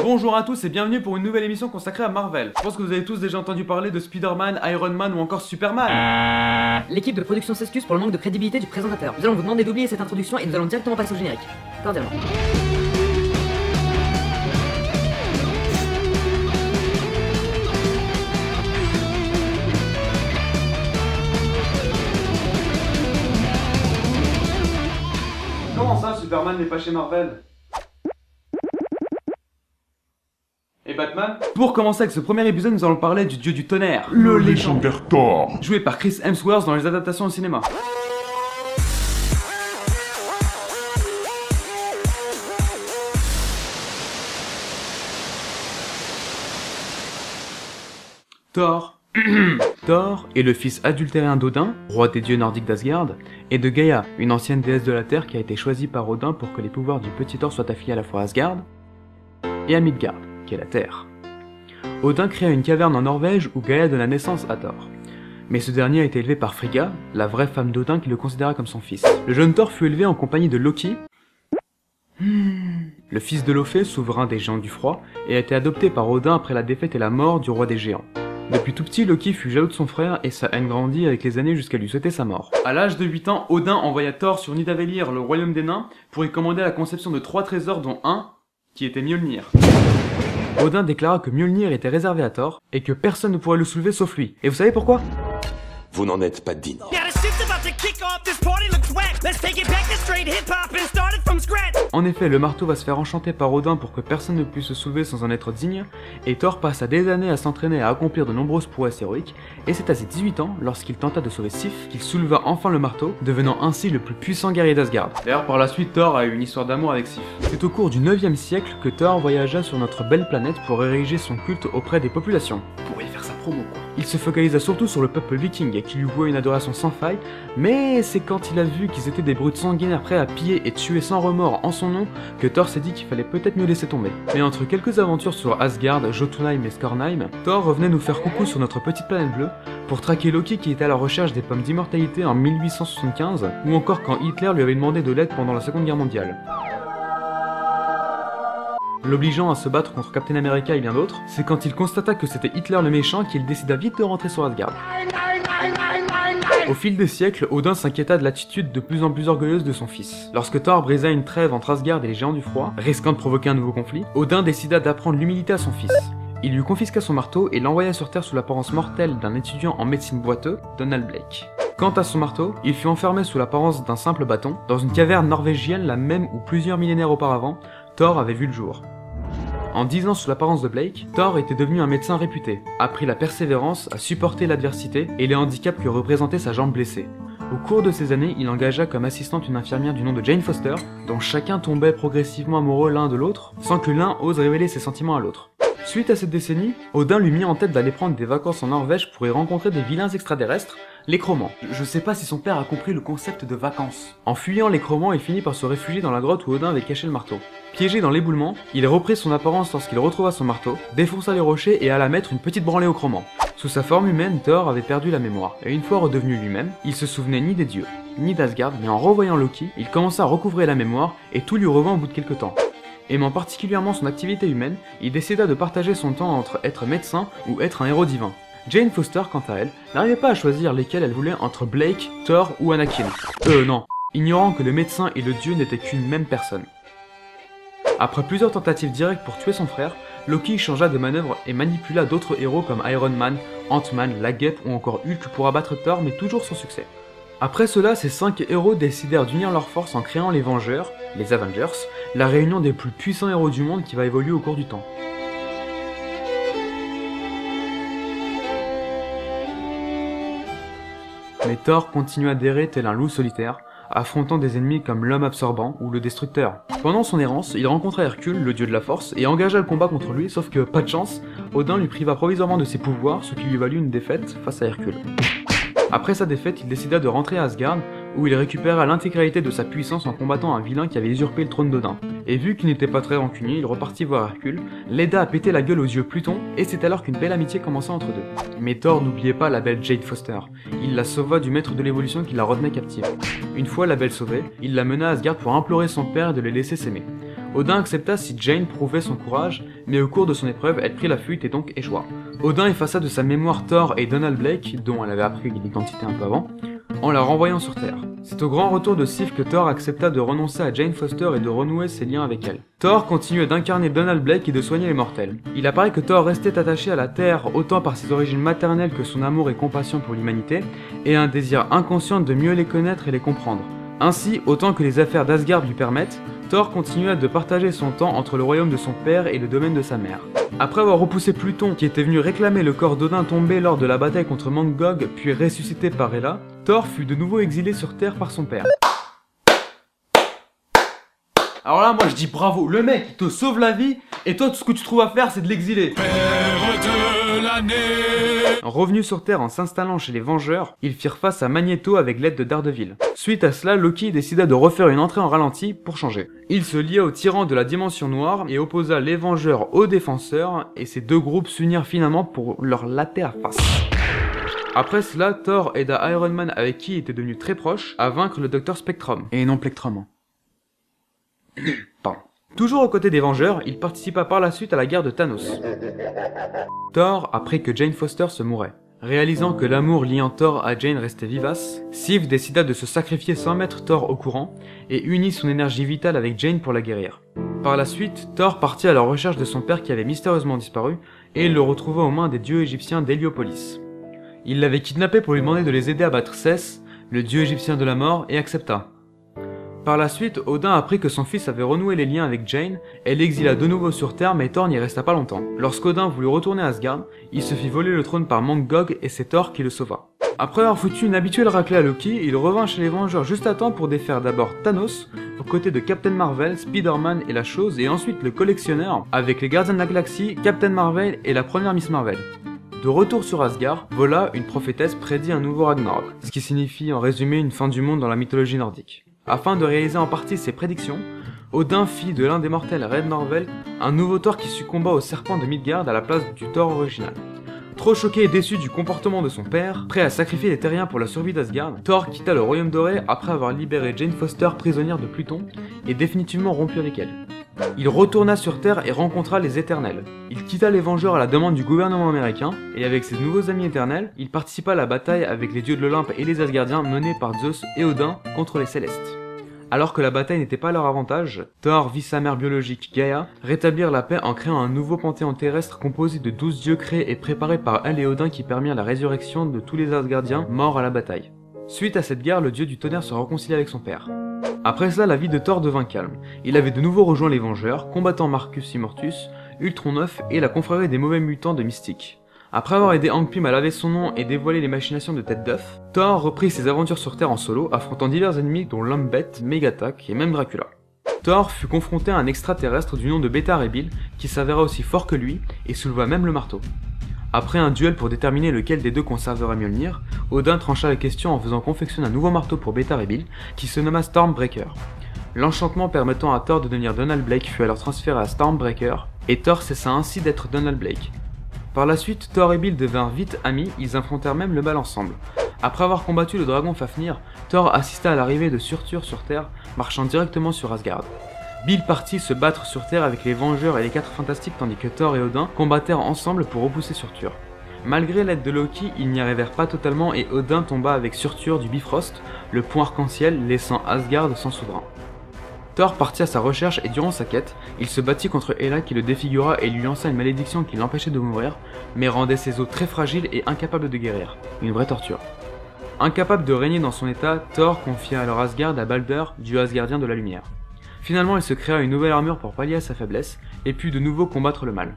Bonjour à tous et bienvenue pour une nouvelle émission consacrée à Marvel. Je pense que vous avez tous déjà entendu parler de Spider-Man, Iron Man ou encore Superman. L'équipe de production s'excuse pour le manque de crédibilité du présentateur. Nous allons vous demander d'oublier cette introduction et nous allons directement passer au générique. Cordialement. Comment ça, Superman n'est pas chez Marvel? Et Batman? Pour commencer avec ce premier épisode, nous allons parler du dieu du tonnerre, Le légendaire Thor. joué par Chris Hemsworth dans les adaptations au cinéma. Thor. Thor est le fils adultérin d'Odin, roi des dieux nordiques d'Asgard, et de Gaïa, une ancienne déesse de la Terre qui a été choisie par Odin pour que les pouvoirs du petit Thor soient affiliés à la fois à Asgard et à Midgard, qui est la Terre. Odin créa une caverne en Norvège où Gaïa donna naissance à Thor. Mais ce dernier a été élevé par Frigga, la vraie femme d'Odin qui le considéra comme son fils. Le jeune Thor fut élevé en compagnie de Loki, le fils de Lofé, souverain des géants du froid, et a été adopté par Odin après la défaite et la mort du roi des géants. Depuis tout petit, Loki fut jaloux de son frère et sa haine grandit avec les années jusqu'à lui souhaiter sa mort. À l'âge de 8 ans, Odin envoya Thor sur Nidavellir, le royaume des nains, pour y commander la conception de 3 trésors dont un qui était Mjolnir. Odin déclara que Mjolnir était réservé à Thor et que personne ne pourrait le soulever sauf lui. Et vous savez pourquoi? Vous n'en êtes pas digne. En effet, le marteau va se faire enchanter par Odin pour que personne ne puisse se soulever sans en être digne, et Thor passa des années à s'entraîner à accomplir de nombreuses prouesses héroïques, et c'est à ses 18 ans, lorsqu'il tenta de sauver Sif, qu'il souleva enfin le marteau, devenant ainsi le plus puissant guerrier d'Asgard. D'ailleurs, par la suite, Thor a eu une histoire d'amour avec Sif. C'est au cours du 9e siècle que Thor voyagea sur notre belle planète pour ériger son culte auprès des populations. Pour y faire sa promo, quoi. Il se focalisa surtout sur le peuple viking, qui lui vouait une adoration sans faille, mais c'est quand il a vu qu'ils étaient des brutes sanguinaires prêts à piller et tuer sans remords en son nom, que Thor s'est dit qu'il fallait peut-être mieux laisser tomber. Mais entre quelques aventures sur Asgard, Jotunheim et Skornheim, Thor revenait nous faire coucou sur notre petite planète bleue, pour traquer Loki qui était à la recherche des pommes d'immortalité en 1875, ou encore quand Hitler lui avait demandé de l'aide pendant la Seconde Guerre mondiale. L'obligeant à se battre contre Captain America et bien d'autres, c'est quand il constata que c'était Hitler le méchant qu'il décida vite de rentrer sur Asgard. Au fil des siècles, Odin s'inquiéta de l'attitude de plus en plus orgueilleuse de son fils. Lorsque Thor brisa une trêve entre Asgard et les géants du froid, risquant de provoquer un nouveau conflit, Odin décida d'apprendre l'humilité à son fils. Il lui confisqua son marteau et l'envoya sur Terre sous l'apparence mortelle d'un étudiant en médecine boiteux, Donald Blake. Quant à son marteau, il fut enfermé sous l'apparence d'un simple bâton, dans une caverne norvégienne la même où plusieurs millénaires auparavant, Thor avait vu le jour. En 10 ans sous l'apparence de Blake, Thor était devenu un médecin réputé, apprit la persévérance à supporter l'adversité et les handicaps que représentait sa jambe blessée. Au cours de ces années, il engagea comme assistante une infirmière du nom de Jane Foster, dont chacun tombait progressivement amoureux l'un de l'autre, sans que l'un ose révéler ses sentiments à l'autre. Suite à cette décennie, Odin lui mit en tête d'aller prendre des vacances en Norvège pour y rencontrer des vilains extraterrestres, les Chromans. Je sais pas si son père a compris le concept de vacances. En fuyant les Chromans, il finit par se réfugier dans la grotte où Odin avait caché le marteau. Piégé dans l'éboulement, il reprit son apparence lorsqu'il retrouva son marteau, défonça les rochers et alla mettre une petite branlée aux Chromans. Sous sa forme humaine, Thor avait perdu la mémoire, et une fois redevenu lui-même, il se souvenait ni des dieux, ni d'Asgard, mais en revoyant Loki, il commença à recouvrer la mémoire, et tout lui revint au bout de quelque temps. Aimant particulièrement son activité humaine, il décida de partager son temps entre être médecin ou être un héros divin. Jane Foster, quant à elle, n'arrivait pas à choisir lesquels elle voulait entre Blake, Thor ou Anakin. Non, ignorant que le médecin et le dieu n'étaient qu'une même personne. Après plusieurs tentatives directes pour tuer son frère, Loki changea de manœuvre et manipula d'autres héros comme Iron Man, Ant-Man, la Guêpe ou encore Hulk pour abattre Thor mais toujours sans succès. Après cela, ces 5 héros décidèrent d'unir leurs forces en créant les Vengeurs, les Avengers, la réunion des plus puissants héros du monde qui va évoluer au cours du temps. Mais Thor continua d'errer tel un loup solitaire, affrontant des ennemis comme l'homme absorbant ou le destructeur. Pendant son errance, il rencontra Hercule, le dieu de la force, et engagea le combat contre lui, sauf que, pas de chance, Odin lui priva provisoirement de ses pouvoirs, ce qui lui valut une défaite face à Hercule. Après sa défaite, il décida de rentrer à Asgard, où il récupéra l'intégralité de sa puissance en combattant un vilain qui avait usurpé le trône d'Odin. Et vu qu'il n'était pas très rancunier, il repartit voir Hercule, l'aida à péter la gueule aux yeux Pluton, et c'est alors qu'une belle amitié commença entre deux. Mais Thor n'oubliait pas la belle Jane Foster. Il la sauva du maître de l'évolution qui la retenait captive. Une fois la belle sauvée, il la mena à Asgard pour implorer son père de les laisser s'aimer. Odin accepta si Jane prouvait son courage, mais au cours de son épreuve, elle prit la fuite et donc échoua. Odin effaça de sa mémoire Thor et Donald Blake, dont elle avait appris l'identité un peu avant, en la renvoyant sur Terre. C'est au grand retour de Sif que Thor accepta de renoncer à Jane Foster et de renouer ses liens avec elle. Thor continuait d'incarner Donald Blake et de soigner les mortels. Il apparaît que Thor restait attaché à la Terre autant par ses origines maternelles que son amour et compassion pour l'humanité, et un désir inconscient de mieux les connaître et les comprendre. Ainsi, autant que les affaires d'Asgard lui permettent, Thor continua de partager son temps entre le royaume de son père et le domaine de sa mère. Après avoir repoussé Pluton, qui était venu réclamer le corps d'Odin tombé lors de la bataille contre Mangog, puis ressuscité par Hela, Thor fut de nouveau exilé sur Terre par son père. Alors là, moi je dis bravo, le mec il te sauve la vie, et toi tout ce que tu trouves à faire c'est de l'exiler. Revenu sur Terre en s'installant chez les Vengeurs, ils firent face à Magneto avec l'aide de Daredevil. Suite à cela, Loki décida de refaire une entrée en ralenti pour changer. Il se lia au tyran de la dimension noire et opposa les Vengeurs aux Défenseurs, et ces deux groupes s'unirent finalement pour leur latter à face. Après cela, Thor aida Iron Man, avec qui il était devenu très proche, à vaincre le Docteur Spectrum. Et non Plectrum. Pardon. Toujours aux côtés des Vengeurs, il participa par la suite à la guerre de Thanos. Thor apprit que Jane Foster se mourait. Réalisant que l'amour liant Thor à Jane restait vivace, Sif décida de se sacrifier sans mettre Thor au courant, et unit son énergie vitale avec Jane pour la guérir. Par la suite, Thor partit à la recherche de son père qui avait mystérieusement disparu, et il le retrouva aux mains des dieux égyptiens d'Héliopolis. Il l'avait kidnappé pour lui demander de les aider à battre Seth, le dieu égyptien de la mort, et accepta. Par la suite, Odin apprit que son fils avait renoué les liens avec Jane et l'exila de nouveau sur Terre, mais Thor n'y resta pas longtemps. Lorsqu'Odin voulut retourner à Asgard, il se fit voler le trône par Mangog et c'est Thor qui le sauva. Après avoir foutu une habituelle raclée à Loki, il revint chez les Vengeurs juste à temps pour défaire d'abord Thanos, aux côtés de Captain Marvel, Spider-Man et la Chose, et ensuite le Collectionneur, avec les Gardiens de la Galaxie, Captain Marvel et la première Miss Marvel. De retour sur Asgard, Vola, une prophétesse, prédit un nouveau Ragnarok, ce qui signifie en résumé une fin du monde dans la mythologie nordique. Afin de réaliser en partie ses prédictions, Odin fit de l'un des mortels Red Norvel un nouveau Thor qui succomba au serpent de Midgard à la place du Thor original. Trop choqué et déçu du comportement de son père, prêt à sacrifier les terriens pour la survie d'Asgard, Thor quitta le royaume doré après avoir libéré Jane Foster prisonnière de Pluton et définitivement rompu avec elle. Il retourna sur Terre et rencontra les Éternels. Il quitta les Vengeurs à la demande du gouvernement américain, et avec ses nouveaux amis éternels, il participa à la bataille avec les dieux de l'Olympe et les Asgardiens menée par Zeus et Odin contre les Célestes. Alors que la bataille n'était pas à leur avantage, Thor vit sa mère biologique Gaïa rétablir la paix en créant un nouveau panthéon terrestre composé de 12 dieux créés et préparés par elle et Odin qui permirent la résurrection de tous les Asgardiens morts à la bataille. Suite à cette guerre, le dieu du tonnerre se réconcilia avec son père. Après cela, la vie de Thor devint calme. Il avait de nouveau rejoint les Vengeurs, combattant Marcus Immortus, Ultron 9 et la confrérie des mauvais mutants de Mystique. Après avoir aidé Hank Pym à laver son nom et dévoiler les machinations de Tête d'œuf, Thor reprit ses aventures sur Terre en solo, affrontant divers ennemis dont Lumbet, Megatak et même Dracula. Thor fut confronté à un extraterrestre du nom de Beta Ray Bill, qui s'avéra aussi fort que lui et souleva même le marteau. Après un duel pour déterminer lequel des deux conserverait Mjolnir, Odin trancha la question en faisant confectionner un nouveau marteau pour Beta Ray Bill, qui se nomma Stormbreaker. L'enchantement permettant à Thor de devenir Donald Blake fut alors transféré à Stormbreaker, et Thor cessa ainsi d'être Donald Blake. Par la suite, Thor et Bill devinrent vite amis, ils affrontèrent même le mal ensemble. Après avoir combattu le dragon Fafnir, Thor assista à l'arrivée de Surtur sur Terre, marchant directement sur Asgard. Bill partit se battre sur Terre avec les Vengeurs et les 4 Fantastiques tandis que Thor et Odin combattèrent ensemble pour repousser Surtur. Malgré l'aide de Loki, ils n'y arrivèrent pas totalement et Odin tomba avec Surtur du Bifrost, le point arc-en-ciel, laissant Asgard sans souverain. Thor partit à sa recherche et durant sa quête, il se battit contre Hela qui le défigura et lui lança une malédiction qui l'empêchait de mourir, mais rendait ses os très fragiles et incapables de guérir. Une vraie torture. Incapable de régner dans son état, Thor confia alors Asgard à Baldur, dieu asgardien de la lumière. Finalement, il se créa une nouvelle armure pour pallier à sa faiblesse, et put de nouveau combattre le mal.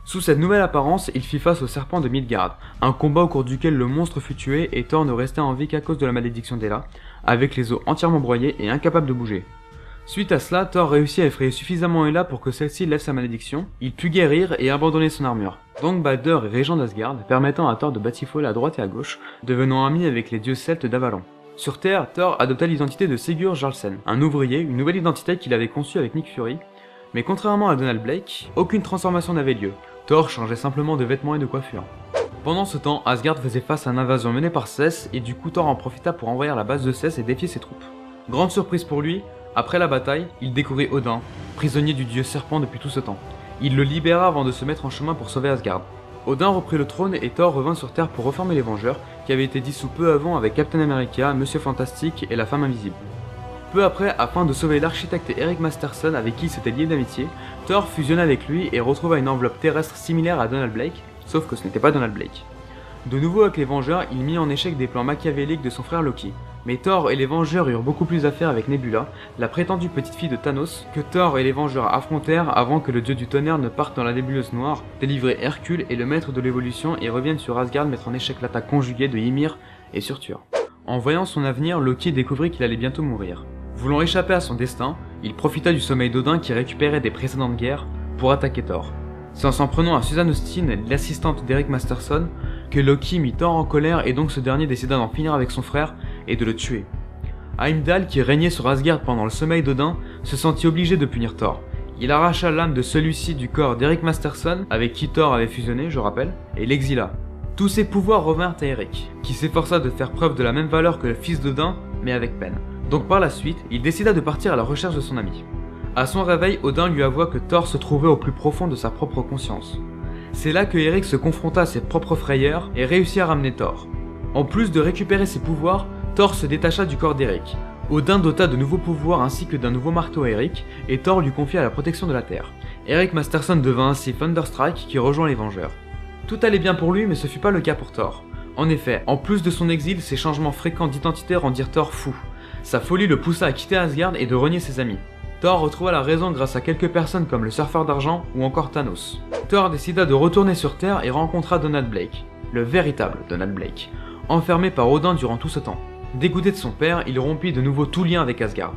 Sous cette nouvelle apparence, il fit face au serpent de Midgard, un combat au cours duquel le monstre fut tué et Thor ne restait en vie qu'à cause de la malédiction d'Hela, avec les os entièrement broyés et incapable de bouger. Suite à cela, Thor réussit à effrayer suffisamment Hela pour que celle-ci lève sa malédiction, il put guérir et abandonner son armure. Donc Baldur est régent d'Asgard, permettant à Thor de batifoler à droite et à gauche, devenant ami avec les dieux celtes d'Avalon. Sur Terre, Thor adopta l'identité de Sigurd Jarlsen, un ouvrier, une nouvelle identité qu'il avait conçue avec Nick Fury, mais contrairement à Donald Blake, aucune transformation n'avait lieu. Thor changeait simplement de vêtements et de coiffure. Pendant ce temps, Asgard faisait face à une invasion menée par Seth, et du coup Thor en profita pour envahir la base de Seth et défier ses troupes. Grande surprise pour lui, Après la bataille, il découvrit Odin, prisonnier du dieu serpent depuis tout ce temps. Il le libéra avant de se mettre en chemin pour sauver Asgard. Odin reprit le trône et Thor revint sur Terre pour reformer les Vengeurs, qui avaient été dissous peu avant avec Captain America, Monsieur Fantastique et la Femme Invisible. Peu après, afin de sauver l'architecte Eric Masterson avec qui il s'était lié d'amitié, Thor fusionna avec lui et retrouva une enveloppe terrestre similaire à Donald Blake, sauf que ce n'était pas Donald Blake. De nouveau avec les Vengeurs, il mit en échec des plans machiavéliques de son frère Loki. Mais Thor et les Vengeurs eurent beaucoup plus à faire avec Nebula, la prétendue petite fille de Thanos, que Thor et les Vengeurs affrontèrent avant que le dieu du tonnerre ne parte dans la nébuleuse noire, délivrer Hercule et le maître de l'évolution et revienne sur Asgard mettre en échec l'attaque conjuguée de Ymir et Surtur. En voyant son avenir, Loki découvrit qu'il allait bientôt mourir. Voulant échapper à son destin, il profita du sommeil d'Odin qui récupérait des précédentes guerres pour attaquer Thor. C'est en s'en prenant à Susan Austin, l'assistante d'Eric Masterson, que Loki mit Thor en colère et donc ce dernier décida d'en finir avec son frère et de le tuer. Heimdall, qui régnait sur Asgard pendant le sommeil d'Odin, se sentit obligé de punir Thor. Il arracha l'âme de celui-ci du corps d'Eric Masterson, avec qui Thor avait fusionné, je rappelle, et l'exila. Tous ses pouvoirs revinrent à Eric, qui s'efforça de faire preuve de la même valeur que le fils d'Odin, mais avec peine. Donc par la suite, il décida de partir à la recherche de son ami. À son réveil, Odin lui avoua que Thor se trouvait au plus profond de sa propre conscience. C'est là que Eric se confronta à ses propres frayeurs et réussit à ramener Thor. En plus de récupérer ses pouvoirs, Thor se détacha du corps d'Eric. Odin dota de nouveaux pouvoirs ainsi que d'un nouveau marteau à Eric, et Thor lui confia la protection de la Terre. Eric Masterson devint ainsi Thunderstrike qui rejoint les Vengeurs. Tout allait bien pour lui, mais ce fut pas le cas pour Thor. En effet, en plus de son exil, ses changements fréquents d'identité rendirent Thor fou. Sa folie le poussa à quitter Asgard et de renier ses amis. Thor retrouva la raison grâce à quelques personnes comme le surfeur d'argent ou encore Thanos. Thor décida de retourner sur Terre et rencontra Donald Blake, le véritable Donald Blake, enfermé par Odin durant tout ce temps. Dégoûté de son père, il rompit de nouveau tout lien avec Asgard.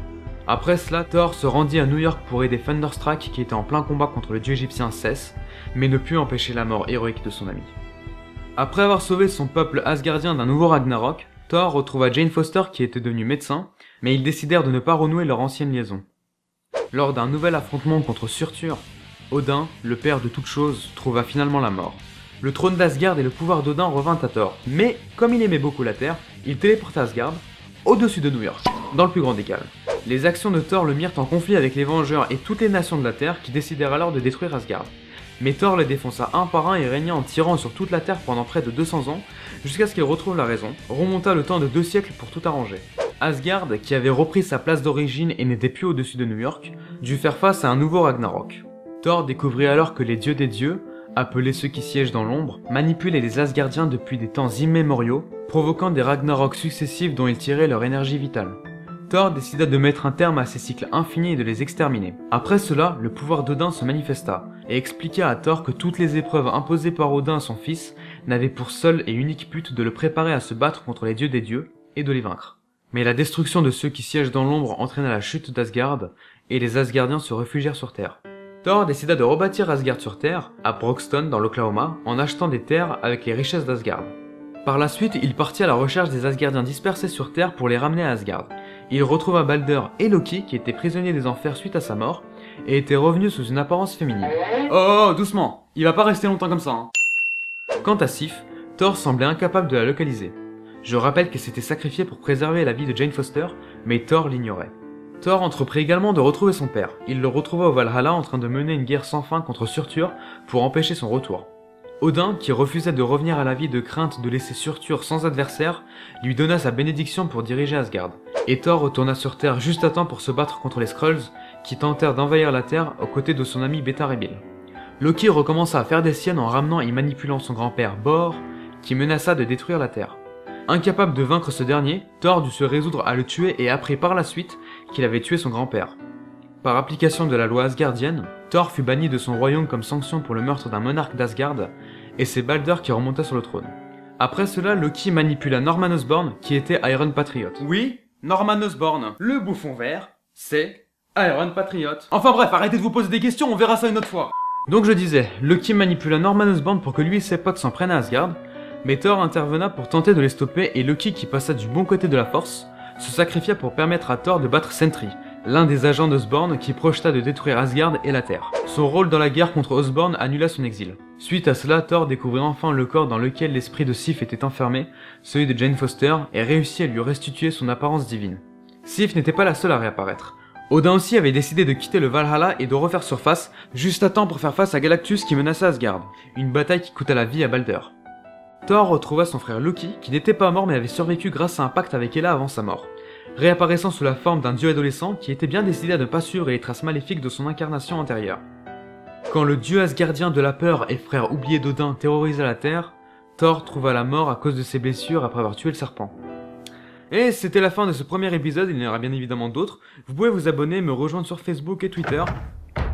Après cela, Thor se rendit à New York pour aider Thunderstruck qui était en plein combat contre le dieu égyptien Seth, mais ne put empêcher la mort héroïque de son ami. Après avoir sauvé son peuple asgardien d'un nouveau Ragnarok, Thor retrouva Jane Foster qui était devenue médecin, mais ils décidèrent de ne pas renouer leur ancienne liaison. Lors d'un nouvel affrontement contre Surtur, Odin, le père de toutes choses, trouva finalement la mort. Le trône d'Asgard et le pouvoir d'Odin revint à Thor, mais comme il aimait beaucoup la Terre, il téléporta Asgard au-dessus de New York, dans le plus grand des calmes. Les actions de Thor le mirent en conflit avec les Vengeurs et toutes les nations de la Terre qui décidèrent alors de détruire Asgard. Mais Thor les défonça un par un et régna en tirant sur toute la Terre pendant près de 200 ans, jusqu'à ce qu'il retrouve la raison, remonta le temps de 2 siècles pour tout arranger. Asgard, qui avait repris sa place d'origine et n'était plus au-dessus de New York, dut faire face à un nouveau Ragnarok. Thor découvrit alors que les dieux des dieux, appelés ceux qui siègent dans l'ombre, manipulaient les Asgardiens depuis des temps immémoriaux, provoquant des Ragnaroks successifs dont ils tiraient leur énergie vitale. Thor décida de mettre un terme à ces cycles infinis et de les exterminer. Après cela, le pouvoir d'Odin se manifesta, et expliqua à Thor que toutes les épreuves imposées par Odin à son fils n'avaient pour seul et unique but de le préparer à se battre contre les dieux des dieux, et de les vaincre. Mais la destruction de ceux qui siègent dans l'ombre entraîna la chute d'Asgard, et les Asgardiens se réfugièrent sur Terre. Thor décida de rebâtir Asgard sur Terre, à Broxton dans l'Oklahoma, en achetant des terres avec les richesses d'Asgard. Par la suite, il partit à la recherche des Asgardiens dispersés sur Terre pour les ramener à Asgard. Il retrouva Balder et Loki qui étaient prisonniers des enfers suite à sa mort, et étaient revenus sous une apparence féminine. Oh, doucement, il va pas rester longtemps comme ça, hein. Quant à Sif, Thor semblait incapable de la localiser. Je rappelle qu'elle s'était sacrifiée pour préserver la vie de Jane Foster, mais Thor l'ignorait. Thor entreprit également de retrouver son père. Il le retrouva au Valhalla en train de mener une guerre sans fin contre Surtur pour empêcher son retour. Odin, qui refusait de revenir à la vie de crainte de laisser Surtur sans adversaire, lui donna sa bénédiction pour diriger Asgard. Et Thor retourna sur Terre juste à temps pour se battre contre les Skrulls, qui tentèrent d'envahir la Terre aux côtés de son ami Beta Ray Bill. Loki recommença à faire des siennes en ramenant et manipulant son grand-père Bor, qui menaça de détruire la Terre. Incapable de vaincre ce dernier, Thor dut se résoudre à le tuer et apprit par la suite qu'il avait tué son grand-père. Par application de la loi asgardienne, Thor fut banni de son royaume comme sanction pour le meurtre d'un monarque d'Asgard, et c'est Balder qui remonta sur le trône. Après cela, Loki manipula Norman Osborn, qui était Iron Patriot. Oui, Norman Osborn, le bouffon vert, c'est Iron Patriot. Enfin bref, arrêtez de vous poser des questions, on verra ça une autre fois. Donc je disais, Loki manipula Norman Osborn pour que lui et ses potes s'en prennent à Asgard, mais Thor intervena pour tenter de les stopper et Loki, qui passa du bon côté de la force, se sacrifia pour permettre à Thor de battre Sentry, l'un des agents d'Osborn qui projeta de détruire Asgard et la Terre. Son rôle dans la guerre contre Osborn annula son exil. Suite à cela, Thor découvrit enfin le corps dans lequel l'esprit de Sif était enfermé, celui de Jane Foster, et réussit à lui restituer son apparence divine. Sif n'était pas la seule à réapparaître. Odin aussi avait décidé de quitter le Valhalla et de refaire surface, juste à temps pour faire face à Galactus qui menaçait Asgard, une bataille qui coûta la vie à Balder. Thor retrouva son frère Loki, qui n'était pas mort mais avait survécu grâce à un pacte avec Hela avant sa mort, réapparaissant sous la forme d'un dieu adolescent qui était bien décidé à ne pas suivre les traces maléfiques de son incarnation antérieure. Quand le dieu asgardien de la peur et frère oublié d'Odin terrorisa la Terre, Thor trouva la mort à cause de ses blessures après avoir tué le serpent. Et c'était la fin de ce premier épisode, il y en aura bien évidemment d'autres. Vous pouvez vous abonner, me rejoindre sur Facebook et Twitter.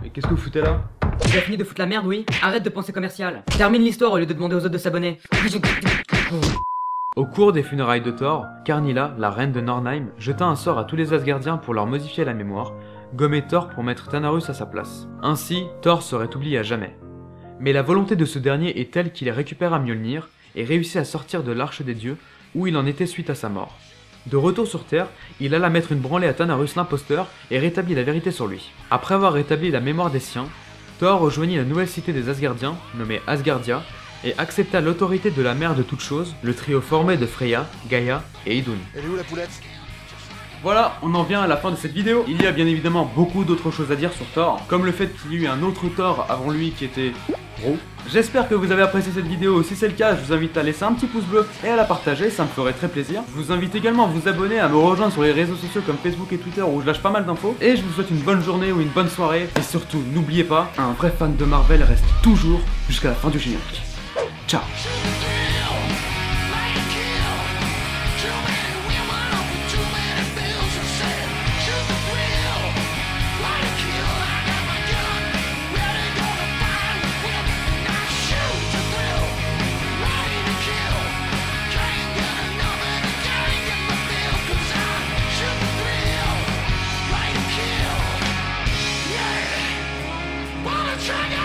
Mais qu'est-ce que vous foutez là? Tu as fini de foutre la merde, oui? Arrête de penser commercial. Termine l'histoire au lieu de demander aux autres de s'abonner. Au cours des funérailles de Thor, Karnilla, la reine de Nornheim, jeta un sort à tous les Asgardiens pour leur modifier la mémoire, gommer Thor pour mettre Thanarus à sa place. Ainsi, Thor serait oublié à jamais. Mais la volonté de ce dernier est telle qu'il récupère Mjolnir et réussit à sortir de l'Arche des Dieux, où il en était suite à sa mort. De retour sur Terre, il alla mettre une branlée à Thanarus l'imposteur et rétablit la vérité sur lui. Après avoir rétabli la mémoire des siens, Thor rejoignit la nouvelle cité des Asgardiens, nommée Asgardia, et accepta l'autorité de la mère de toutes choses, le trio formé de Freya, Gaïa et Idun. Elle est où la poulette? Voilà, on en vient à la fin de cette vidéo. Il y a bien évidemment beaucoup d'autres choses à dire sur Thor, comme le fait qu'il y ait eu un autre Thor avant lui qui était gros. J'espère que vous avez apprécié cette vidéo, si c'est le cas, je vous invite à laisser un petit pouce bleu et à la partager, ça me ferait très plaisir. Je vous invite également à vous abonner, à me rejoindre sur les réseaux sociaux comme Facebook et Twitter où je lâche pas mal d'infos. Et je vous souhaite une bonne journée ou une bonne soirée. Et surtout, n'oubliez pas, un vrai fan de Marvel reste toujours jusqu'à la fin du générique. Ciao. Try